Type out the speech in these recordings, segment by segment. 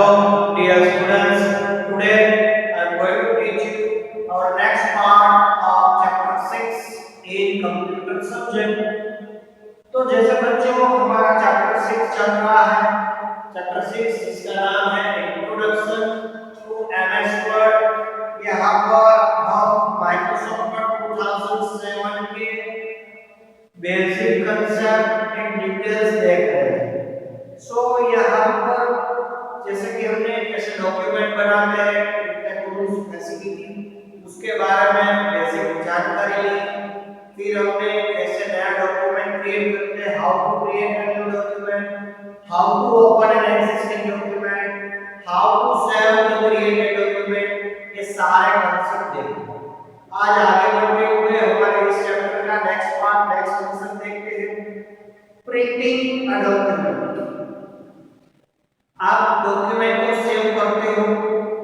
Hello, dear students. Today I am going to teach you our next part of chapter 6 in computer subject. तो जैसे बच्चों हमारा chapter 6 चल रहा है। चैप्टर 6 जिसका नाम है इंट्रोडक्शन टू एमएस वर्ड। यहाँ पर हम माइक्रोसॉफ्ट वर्ड 2007 के बेसिक कंसेप्ट एंड डिटेल्स देख रहे हैं। सो यहाँ पर जैसे कि हमने कैसे डॉक्यूमेंट बनाते हैं, टूल्स कैसे की थी, उसके बारे में बेसिक जानकारी ली। फिर हमने कैसे नया डॉक्यूमेंट क्रिएट करते हैं, how to create a new document, how to open an existing document, how to save the created document, ये सारे कॉन्सेप्ट देखे। आज आगे बढ़ते हुए हमारे इस चैप्टर का नेक्स्ट पार्ट, नेक्स्ट कॉन्सेप्ट देखते हैं, प्रिंटिंग अ डॉक्यूमेंट। आप डॉक्यूमेंट को सेव करते हो,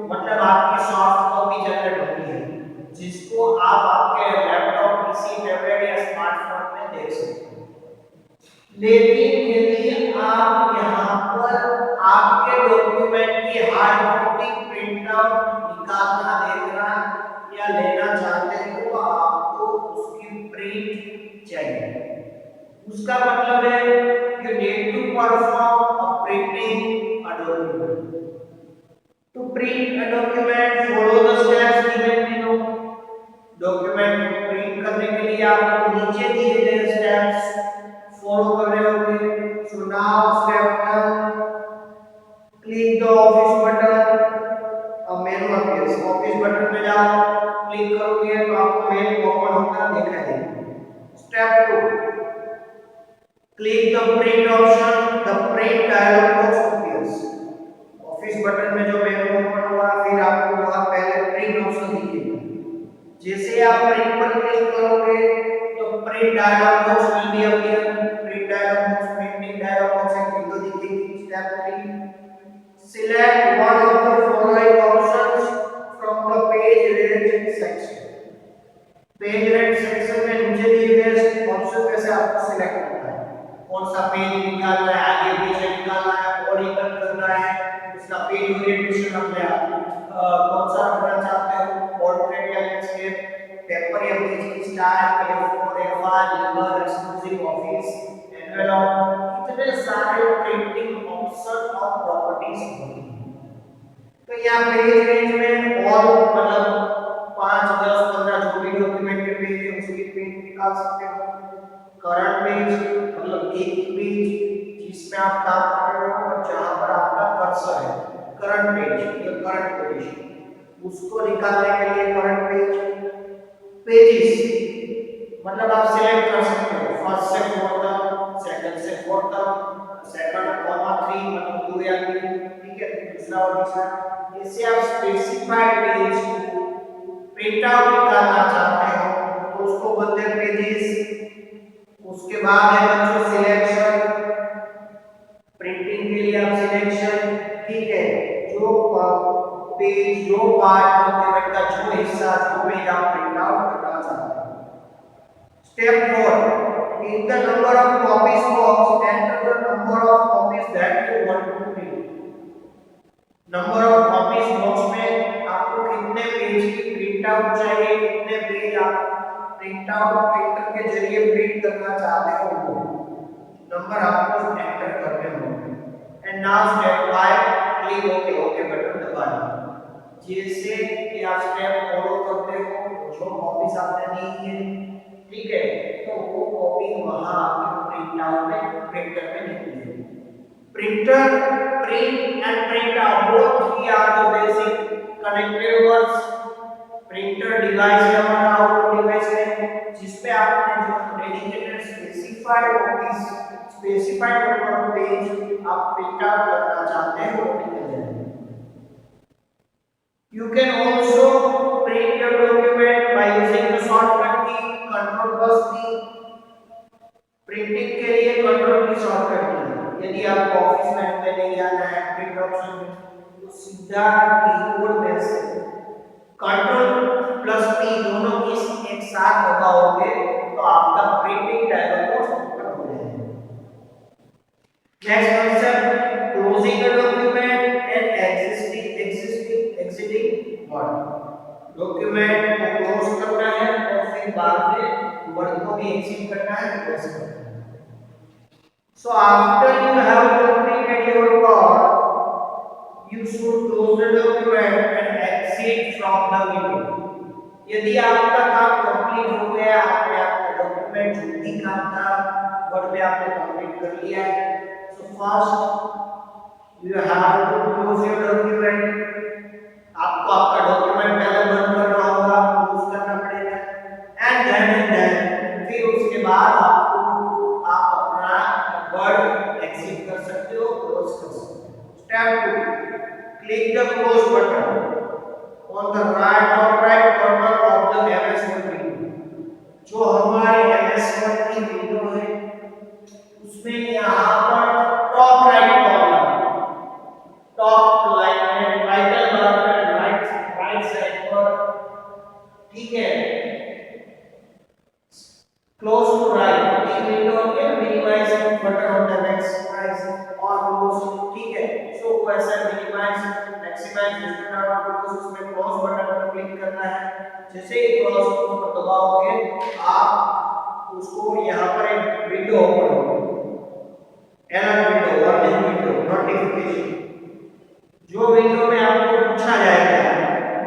मतलब आपकी सॉफ्ट कॉपी जनरेट होती है जिसको आप आपके लैपटॉप, पीसी, टैबलेट या स्मार्टफोन में देख सकते हो। लेकिन यदि आप यहाँ पर आपके डॉक्यूमेंट की हार्ड कॉपी प्रिंट आउट निकालना, देखना या लेना चाहते हो तो आपको उसकी प्रिंट चाहिए। उसका मतलब है you need to perform a printing a document. To print a document, follow the steps given below. Document को प्रिंट करने के लिए आपको नीचे दिए गए स्टेप्स फॉलो करने होंगे। So now step 1, click the office button. अब मेनू अपीयर्स, ऑफिस बटन में जाओ, क्लिक करोगे तो आपको मेनू ओपन होता दिखाई देगा। Step 2, click the print option, the print dialog box appears. Office button में जो मेनू ओपन हुआ, फिर आपको वहां पहले प्रिंट ऑप्शन दिखेगा। जैसे आप प्रिंट पर क्लिक करोगे तो print dialog box will be appear. Print dialog box, printing dialog box एक विंडो दिखेगी। Step 3, select one of the following options from the page rate section. Page rate section में नीचे दिए गए ऑप्शन में से आपको सिलेक्ट करना है। कौन सा पेज निकालना है, आगे पीछे निकालना है, बॉडी कट करना है, उसका पेज ओरिएंटेशन अपने कौन सा रखना चाहते हो, पोर्ट्रेट या लैंडस्केप, पेपर या पेज की style, A4, A5, labour, exclusive, office, envelope, कितने सारे प्रिंटिंग ऑप्शन और प्रॉपर्टीज होती हैं। तो यहाँ पेज रेंज में और मतलब 5, 10, 15 जो भी डॉक्यूमेंट के पेज है उसकी प्रिंट निकाल सकते हो। करंट पेज मतलब एक पेज जिसमें आप काम कर रहे हो और जहां पर आपका कर्सर है, करंट पेज या करंट पेज, उसको निकालने के लिए करंट पेज। पेजेस मतलब आप सिलेक्ट कर सकते हो फर्स्ट से फोर्थ तक, सेकंड से फोर्थ तक, सेकंड कॉमा 3 मतलब 2 या 3, ठीक है, दूसरा और तीसरा। इससे आप स्पेसिफाइड पेज प्रिंट आउट निकालना चाहते हो तो उसको बोलते हैं पेजेस। उसके बाद है बच्चों सिलेक्शन। प्रिंटिंग के लिए आप सिलेक्शन, ठीक है, जो पेज, जो पार्ट डॉक्यूमेंट का जो हिस्सा, जो पेज आप प्रिंट आउट करना चाहते हो। Step 4, in the number of copies box enter the number of copies that you want to print. Number of copies box में आपको कितने पेज की प्रिंट आउट चाहिए, कितने पेज आप प्रिंट आउट प्रिंटर के जरिए प्रिंट करना चाहते हो, वो नंबर आपको एंटर करने होंगे। And now step 5, click okay, okay button दबा दो। जैसे कि आप स्टेप फॉलो करते हो, जो कॉपीज आपने दी है, ठीक है, तो वो कॉपी वहां आपके प्रिंट आउट में प्रिंटर में निकलेगी। Printer, print and print out both three are the basic connected words. Printer device है हमारा आउटपुट डिवाइस है जिसपे आपने जो dedicated specified copies, specified number of page आप प्रिंट आउट करना चाहते हैं वो निकल जाएगा। You can also print your document by using the shortcut key Ctrl+P। Printing के लिए कंट्रोल की शॉर्टकट की। यदि आपको ऑफिस मेनू में नहीं जाना है प्रिंट ऑप्शन में तो सीधा कीबोर्ड में से Ctrl+P दोनों की एक साथ दबाओगे तो आपका प्रिंटिंग डायलॉग बॉक्स ओपन हो जाएगा। Next concept, closing the document and document को क्लोज करना है और फिर बाद में वर्ड को भी एग्जिट करना है, क्लोज करना है। So after you have completed your work, you should close the document and exit from the window. यदि आपका काम कंप्लीट हो गया, आपने आपका डॉक्यूमेंट जो भी काम था वर्ड में आपने कंप्लीट कर लिया है, so first you have to close your document. आपको आपका डॉक्यूमेंट पहले बंद करना होगा, क्लोज करना पड़ेगा, and then फिर उसके बाद आपको आप अपना वर्ड एग्जिट कर सकते हो, क्लोज कर सकते हो। Step 2, click the close button on the right corner of the MS Word window। जो हमारे MS Word की विंडो है उसमें यहाँ पर top right corner, top line में टाइटल बार में राइट साइड पर, ठीक है, close to right the window can minimize button on the maximize or close, ठीक है। सो वैसे minimize maximize जिसमें आप close उसमें close बटन पर क्लिक करना है। जैसे ही close पर दबाओगे आप उसको यहाँ पर एक विंडो ओपन होगी, alert window, warning window, notification. जो विंडो में आपको पूछा जाएगा,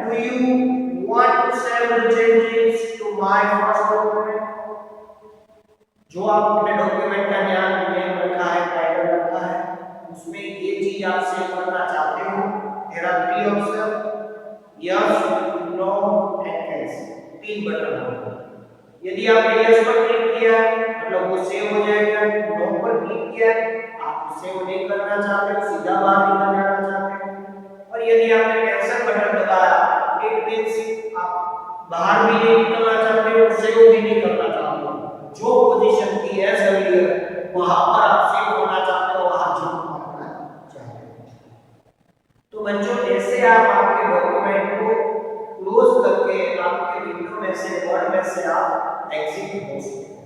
do you want to save the changes to my first document? जो आप अपने डॉक्यूमेंट का नेम रखा है, टाइटल रखा है, उसमें ये चीज आप सेव करना चाहते हो, there are 3 option, yes, no and cancel, 3 button होंगे। यदि आपने यस पर क्लिक किया मतलब वो सेव हो जाएगा, नो पर क्लिक किया आप सेव नहीं करना चाहते हो, सीधा बाहर निकल जाना चाहते हो, और यदि आपने कैंसिल बटन दबाया इट मींस आप बाहर भी नहीं निकलना चाहते हो, सेव भी नहीं करना चाहते हो, जो पोजीशन की है एज वहां पर आप सेव होना चाहते हो वहां जंप मारना चाहते हो। तो बच्चों जैसे आप आपके डॉक्यूमेंट को क्लोज करके आपके विंडो में से वर्ड में से आप एग्जिट हो सकते हो।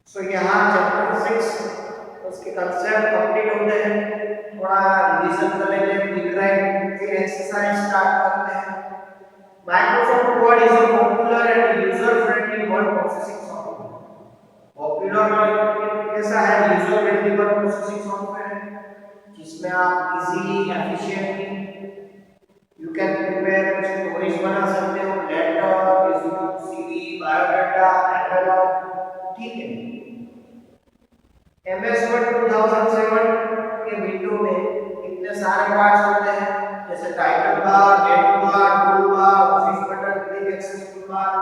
सो यहाँ चैप्टर 6 उसके कांसेप्ट कंप्लीट होते हैं, थोड़ा रिवीजन कर लेते हैं, दिख रहा है, फिर एक्सरसाइज स्टार्ट करते हैं। Microsoft Word is a popular and user-friendly word processing software. Popular कैसा है? User-friendly word processing software है, जिसमें आप easily, efficiently, you can prepare stories बना सकते हो, letter, resume, CV, biodata, catalog, ठीक है। MS Word 2007 के विंडो में इतने सारे पार्ट्स होते हैं, जैसे title bar, menu bar, tool bar, office button, quick access toolbar,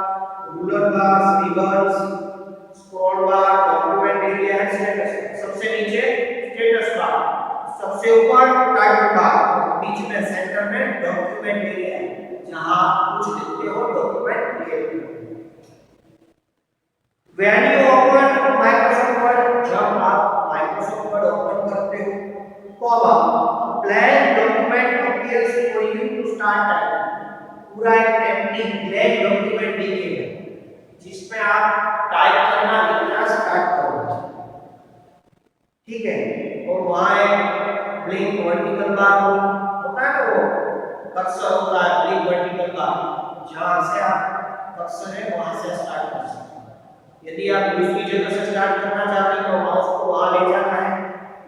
ruler bar, ribbons, scroll bar, document area and status. सबसे नीचे स्टेटस बार, सबसे ऊपर टाइटल बार, बीच में सेंटर में डॉक्यूमेंट एरिया है जहां कुछ लिखते हो डॉक्यूमेंट क्रिएट करो। When you open Microsoft Word, जब आप Microsoft Word ओपन करते हो, comma blank document appears for you to start typing। पूरा एक empty blank document दिखेगा जिसमें आप टाइप करना लिखना स्टार्ट करोगे, ठीक है। और वहां एक ब्लिंक वर्टिकल बार होता है, वो कर्सर होता है, ब्लिंक वर्टिकल बार, जहां से आप कर्सर है वहां से स्टार्ट कर सकते हो। यदि आप दूसरी जगह से स्टार्ट करना चाहते हैं तो माउस को वहां ले जाना है,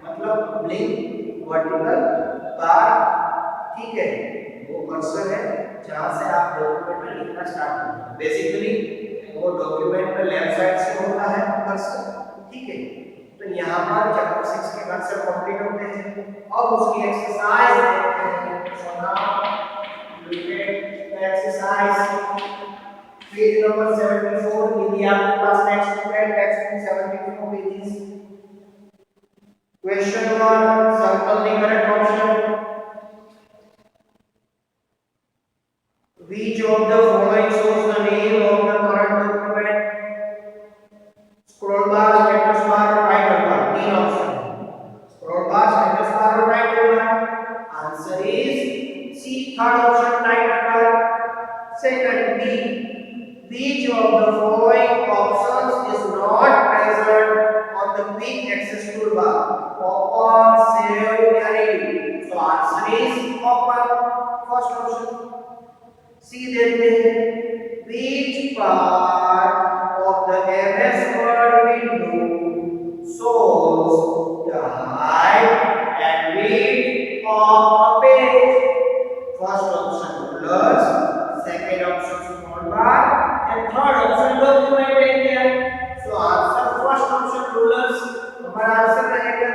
मतलब ब्लिंक वर्टिकल बार, ठीक है, वो कर्सर है जहां से आप डॉक्यूमेंट में लिखना स्टार्ट करते हैं। बेसिकली वो डॉक्यूमेंट में लेफ्ट साइड से होता है कर्सर, ठीक है। तो यहाँ पर चैप्टर 6 के कंसेप्ट कंप्लीट होते हैं। अब उसकी एक्सरसाइज देखते हैं। So now look at the exercise page number 74। यदि आपके पास टेक्स्ट बुक है, text book 74 pages. Question 1, circle the correct option. Which of the following shows the name of the current document? Scroll bar, status bar, title bar. 3 option. Scroll bar, status bar और title bar. Answer is C, third option, title bar. Second, B. Which of the following options is not present on the quick access toolbar? Open, save, edit. So answer is open, first option. सी देते हैं which part of the MS Word window shows the height and width of a page. First option rulers, second option small bar, and third option document area. So answer first option rulers. हमारा answer रहेगा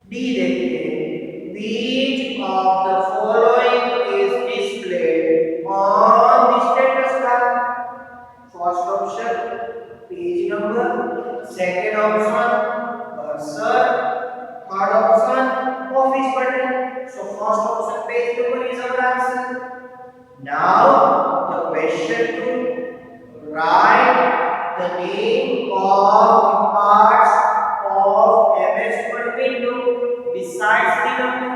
D देखिए which of the following is displayed on the status bar. First option page number, second option cursor, third option office button. So first option page number is our answer. Now the question to write the name of the parts of MS Word window besides the number.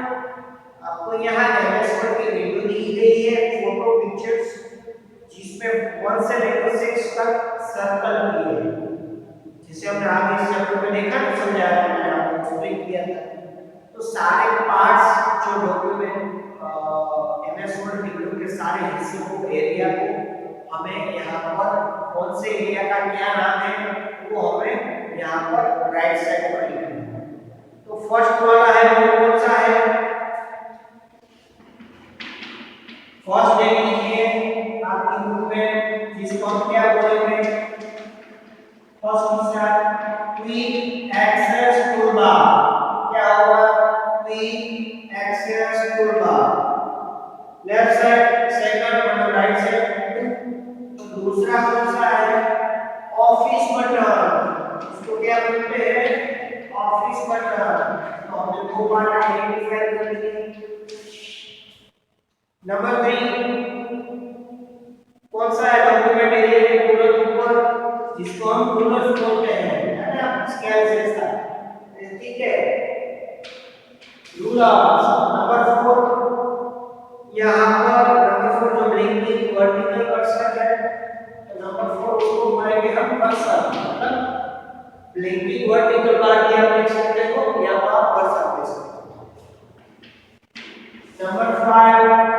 आपको यहाँ MS Word की window दी गई है photo pictures जिसमें 1 से लेकर 6 तक circle किए हैं, जिसे हमने आगे इस चैप्टर में देखा ना, समझाया मैंने आपको एक्सप्लेन किया था। तो सारे पार्ट्स जो डॉक्यूमेंट MS Word विंडो के सारे हिस्सों को एरिया को हमें यहाँ पर कौन से एरिया का क्या नाम है वो हमें यहाँ पर राइट साइड पर लिखना है। तो फर्स्ट वाला है वो कौन सा है? फर्स्ट देख लीजिए आपकी बुक में, जिसको हम क्या बोलेंगे? फर्स्ट हिस्सा क्विक एक्सेस टूलबार। क्या होगा? Quick access toolbar. Left side second मतलब राइट साइड। तो दूसरा कौन सा है? Office button. इसको क्या बोलते हैं? Office button. तो हमने दो पार्ट आइडेंटिफाई कर लिए। नंबर 3 कौन सा है? डॉक्यूमेंट एरिया के पूरे ऊपर, जिसको हम रूलर्स बोलते हैं, है ना, स्केल जैसा, ठीक है, रूलर्स। नंबर 4 यहाँ पर नंबर 4 जो ब्लिंकिंग वर्टिकल कर्सर है, तो नंबर 4 उसको बोलेंगे हम कर्सर, मतलब ब्लिंकिंग वर्टिकल बार की आप देख सकते हो, यहाँ पर आप कर्सर देख सकते हो। नंबर 5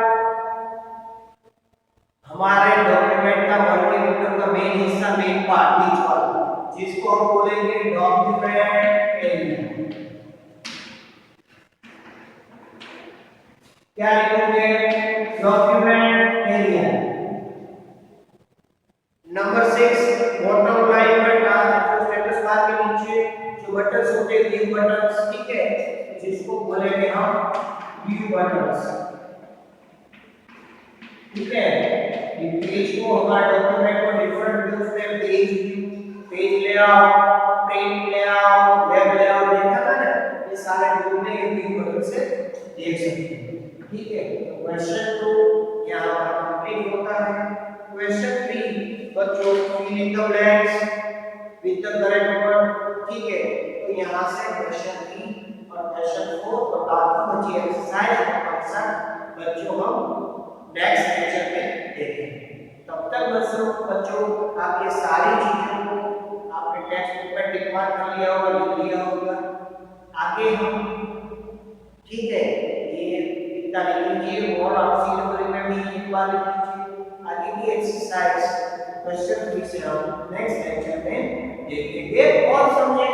हमारे डॉक्यूमेंट का वर्किंग विंडो का मेन हिस्सा, मेन पार्ट बीच वाला, जिसको हम बोलेंगे डॉक्यूमेंट एरिया। क्या लिखोगे? Document area. Number 6 bottom line पर जो स्टेटस बार के नीचे जो बटन्स होते हैं, व्यू बटन्स, ठीक है, जिसको बोलेंगे हम व्यू बटन्स, ठीक है। पेज को हमारे डॉक्यूमेंट को डिफरेंट व्यूज में page view, page layout, print layout, web layout देखा था ना, ये सारे व्यू में ये व्यू बटन से देख सकते हैं, ठीक है। क्वेश्चन 2 यहां पर कंप्लीट होता है। क्वेश्चन 3 बच्चों fill in the blanks with the correct word, ठीक है। तो यहां से क्वेश्चन 3 और क्वेश्चन 4 और बाकी बची एक्सरसाइज फंक्शन बच्चों हम नेक्स्ट लेक्चर में देखेंगे। तब तक बच्चों आप ये सारी चीजों को आपने टेक्स्ट बुक में टिक मार्क कर लिया होगा, लिख लिया होगा। आगे हम, ठीक है, ये इतना लिख लीजिए और आप सी नंबर में भी एक बार लिख लीजिए। आगे की एक्सरसाइज क्वेश्चन 3 से हम नेक्स्ट लेक्चर में देखेंगे और समझेंगे।